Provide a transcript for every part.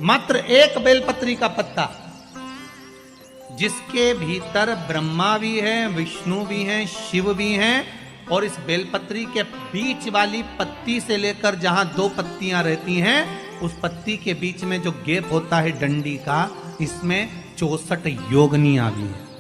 मात्र एक बेलपत्री का पत्ता, जिसके भीतर ब्रह्मा भी है, विष्णु भी हैं, शिव भी हैं, और इस बेलपत्री के बीच वाली पत्ती से लेकर जहां दो पत्तियां रहती हैं, उस पत्ती के बीच में जो गैप होता है डंडी का, इसमें 64 योगनियां भी हैं।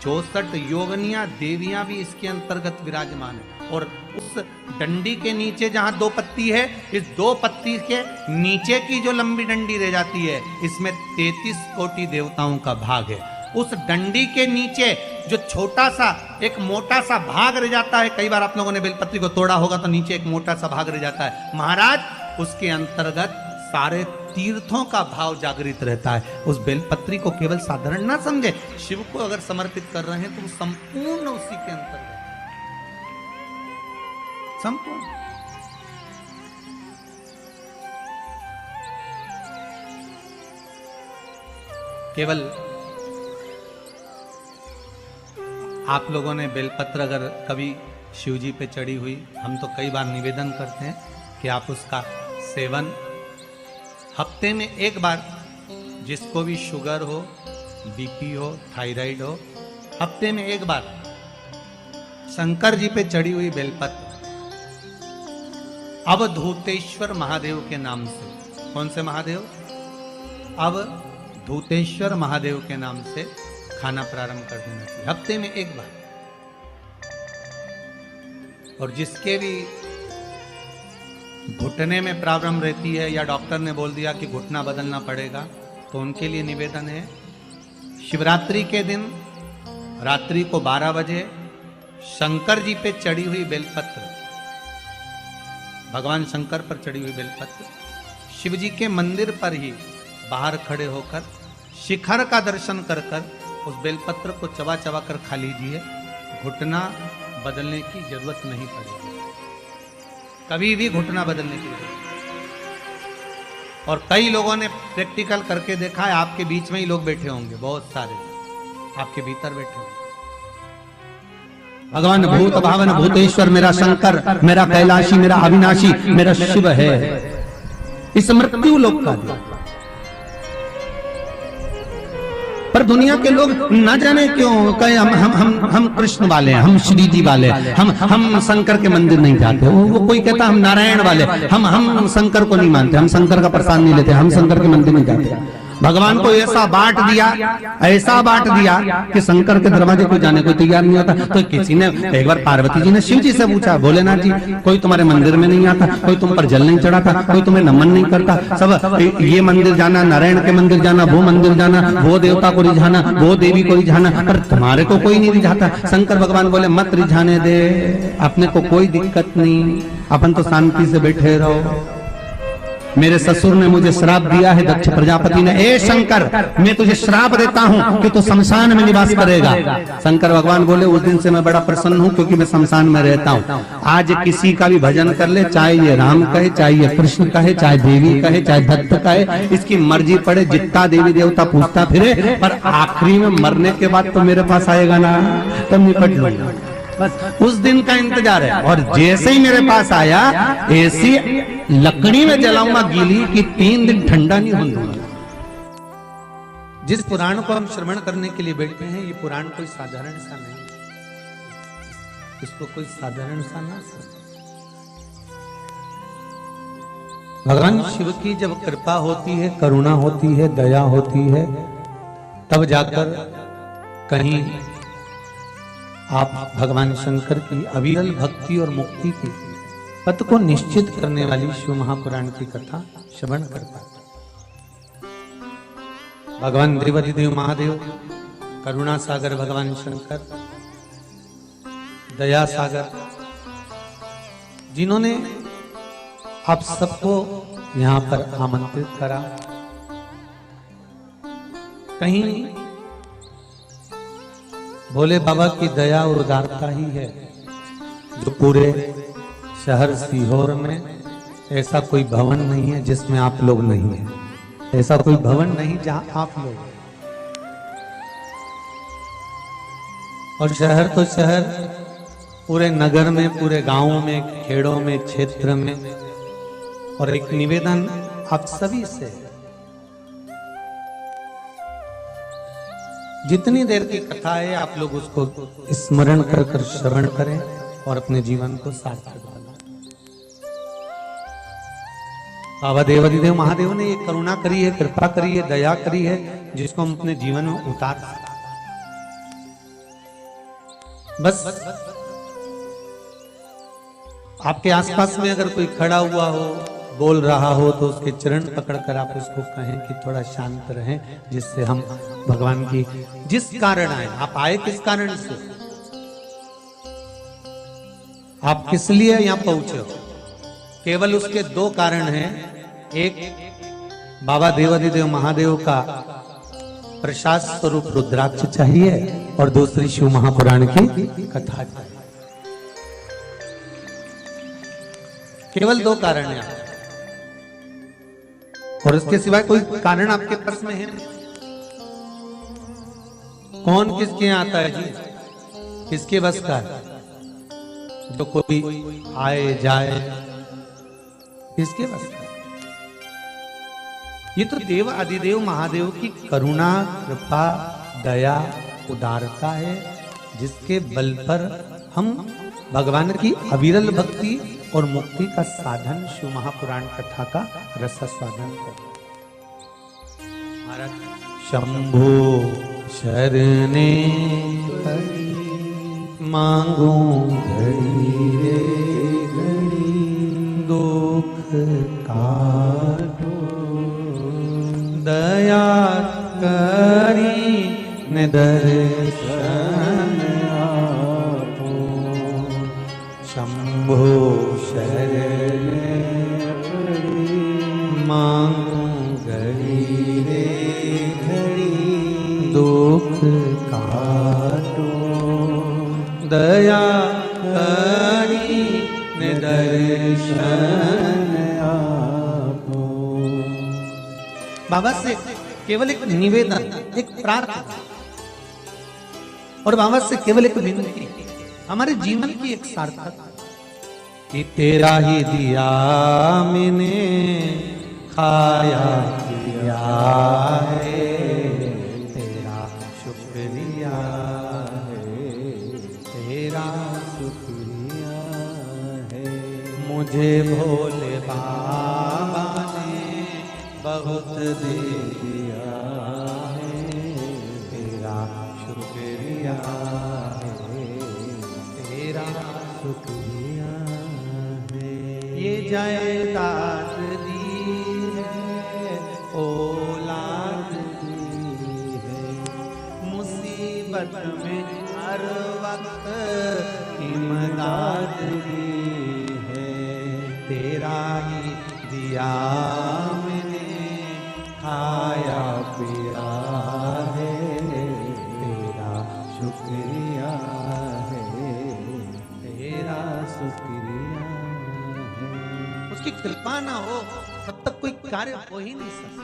64 योगनियां देवियां भी इसके अंतर्गत विराजमान है। और उस डंडी के नीचे जहां दो पत्ती है, इस दो पत्ती के नीचे की जो लंबी डंडी रह जाती है, इसमें 33 कोटि देवताओं का भाग है। उस डंडी के नीचे जो छोटा सा एक मोटा सा भाग रह जाता है, कई बार आप लोगों ने बेलपत्री को तोड़ा होगा तो नीचे एक मोटा सा भाग रह जाता है महाराज, उसके अंतर्गत सारे तीर्थों का भाव जागृत रहता है। उस बेलपत्री को केवल साधारण ना समझे, शिव को अगर समर्पित कर रहे हैं तो वो संपूर्ण उसी के अंतर्गत, संपूर्ण। केवल आप लोगों ने बेलपत्र अगर कभी शिव जी पे चढ़ी हुई, हम तो कई बार निवेदन करते हैं कि आप उसका सेवन हफ्ते में एक बार, जिसको भी शुगर हो, बीपी हो, थायराइड हो, हफ्ते में एक बार शंकर जी पे चढ़ी हुई बेलपत्र अवधूतेश्वर महादेव के नाम से, कौन से महादेव? अवधूतेश्वर महादेव के नाम से खाना प्रारंभ कर देना चाहिए हफ्ते में एक बार। और जिसके भी घुटने में प्रॉब्लम रहती है या डॉक्टर ने बोल दिया कि घुटना बदलना पड़ेगा, तो उनके लिए निवेदन है, शिवरात्रि के दिन रात्रि को 12 बजे शंकर जी पे चढ़ी हुई बेलपत्र, भगवान शंकर पर चढ़ी हुई बेलपत्र, शिव जी के मंदिर पर ही बाहर खड़े होकर शिखर का दर्शन कर कर उस बेलपत्र को चबा चबा कर खा लीजिए। घुटना बदलने की जरूरत नहीं पड़ेगी, कभी भी घुटना बदलने की जरूरत। और कई लोगों ने प्रैक्टिकल करके देखा है, आपके बीच में ही लोग बैठे होंगे, बहुत सारे आपके भीतर बैठे होंगे। भगवान भूत भावन भूतेश्वर मेरा शंकर, मेरा कैलाशी, मेरा अविनाशी, मेरा शिव है, इस मृत्यु लोक का। पर दुनिया के लोग न जाने क्यों कहे हम कृष्ण वाले हैं, हम श्री जी वाले, हम शंकर के मंदिर नहीं जाते। वो कोई कहता हम नारायण वाले, हम शंकर को नहीं मानते, हम शंकर का प्रसाद नहीं लेते, हम शंकर के मंदिर नहीं जाते। भगवान को ऐसा बांट दिया, ऐसा बांट दिया कि शंकर के दरवाजे को जाने को तैयार नहीं होता। तो किसी ने एक बार पार्वती जी ने शिव जी से पूछा, भोलेनाथ जी कोई तुम्हारे मंदिर में नहीं आता, कोई तुम पर जल नहीं चढ़ाता, कोई तुम्हें नमन नहीं करता, सब ये मंदिर जाना, नारायण के मंदिर जाना, वो मंदिर जाना, वो देवता को रिझाना, वो देवी को रिझाना, पर तुम्हारे को कोई नहीं रिझाता। शंकर भगवान बोले मत रिझाने दे, अपने को कोई दिक्कत नहीं, अपन तो शांति से बैठे रहो। मेरे ससुर ने मुझे श्राप दिया है, दक्ष प्रजापति ने, ए शंकर मैं तुझे श्राप देता हूं कि तू शमशान में निवास करेगा। शंकर भगवान बोले उस दिन से मैं बड़ा प्रसन्न हूं, क्योंकि मैं शमशान में रहता हूं। आज किसी का भी भजन कर ले, चाहे ये राम कहे, चाहे ये कृष्ण कहे, चाहे देवी कहे, चाहे दत्त कहे, इसकी मर्जी पड़े, जितना देवी देवता पूछता फिरे, पर आखिरी में मरने के बाद तो मेरे पास आएगा ना, तब निपट लूंगा। बस उस दिन का इंतजार है। और जैसे ही मेरे पास आया, ऐसी लकड़ी में जलाऊंगा गीली कि 3 दिन ठंडा नहीं होने दूंगा। जिस पुराण को हम श्रवण करने के लिए बैठे हैं, ये पुराण कोई साधारण सा नहीं, इसको कोई साधारण सा ना समझे। भगवान शिव की जब कृपा होती है, करुणा होती है, दया होती है, तब जाकर कहीं आप भगवान शंकर की अविरल भक्ति और मुक्ति की पथ को निश्चित करने वाली शिव महापुराण की कथा श्रवण कर पाते। भगवान देवाधिदेव देव महादेव, करुणा सागर भगवान शंकर, दया सागर, जिन्होंने आप सबको यहां पर आमंत्रित करा, कहीं भोले बाबा की दया और उदारता ही है जो पूरे शहर सीहोर में ऐसा कोई भवन नहीं है जिसमें आप लोग नहीं है, ऐसा कोई भवन नहीं जहां आप लोग। और शहर तो शहर, पूरे नगर में, पूरे गांवों में, खेड़ों में, क्षेत्र में। और एक निवेदन आप सभी से, जितनी देर की कथा है आप लोग उसको स्मरण कर कर श्रवण करें और अपने जीवन को सार्थक बनाएं। बाबा देवाधिदेव महादेव ने ये करुणा करी है, कृपा करी है, दया करी है, जिसको हम अपने जीवन में उतार सकते। बस आपके आसपास में अगर कोई खड़ा हुआ हो, बोल रहा हो, तो उसके चरण पकड़कर आप उसको कहें कि थोड़ा शांत रहें, जिससे हम भगवान की जिस कारण आए, आप आए किस कारण से, आप किस लिए यहां पहुंचे हो, केवल उसके दो कारण हैं। एक बाबा देवाधिदेव महादेव का प्रसाद स्वरूप रुद्राक्ष चाहिए और दूसरी शिव महापुराण की कथा चाहिए। केवल दो कारण हैं और इसके सिवाय कोई कारण आपके पास में है नहीं। कौन किसके यहाँ आता है जी, किसके बस का है? जो कोई आए जाए, किसके बस का? ये तो देव अधिदेव महादेव की करुणा, कृपा, दया, उदारता है, जिसके बल पर हम भगवान की अविरल भक्ति और मुक्ति का साधन शिव महापुराण कथा का रस स्वादन करते। शंभो शरणे मांगू घड़ी रे घड़ी, दुख काटो दया करी ने दर्शन आपो। शंभो शरण मांगू घड़ी रे घड़ी, दुख काटो दया करी ने दर्शन आपो। बाबा से केवल एक निवेदन, एक प्रार्थना और बाबा से केवल एक विनती, हमारे जीवन की एक सार्थकता कि तेरा ही दिया मैंने खाया पिया है, तेरा शुक्रिया है, तेरा शुक्रिया है। मुझे भोले बाबा ने बहुत दे दिया है, तेरा शुक्रिया है, तेरा शुक्रिया है। ये जायदाद दी है, औलाद दी है, मुसीबत में हर वक्त इमदाद दी है। तेरा ही दिया मैंने खाया पिया है, तेरा शुक्रिया है, तेरा शुक्रिया है। उसकी कृपा ना हो तब तक कोई कार्य हो ही नहीं सकता।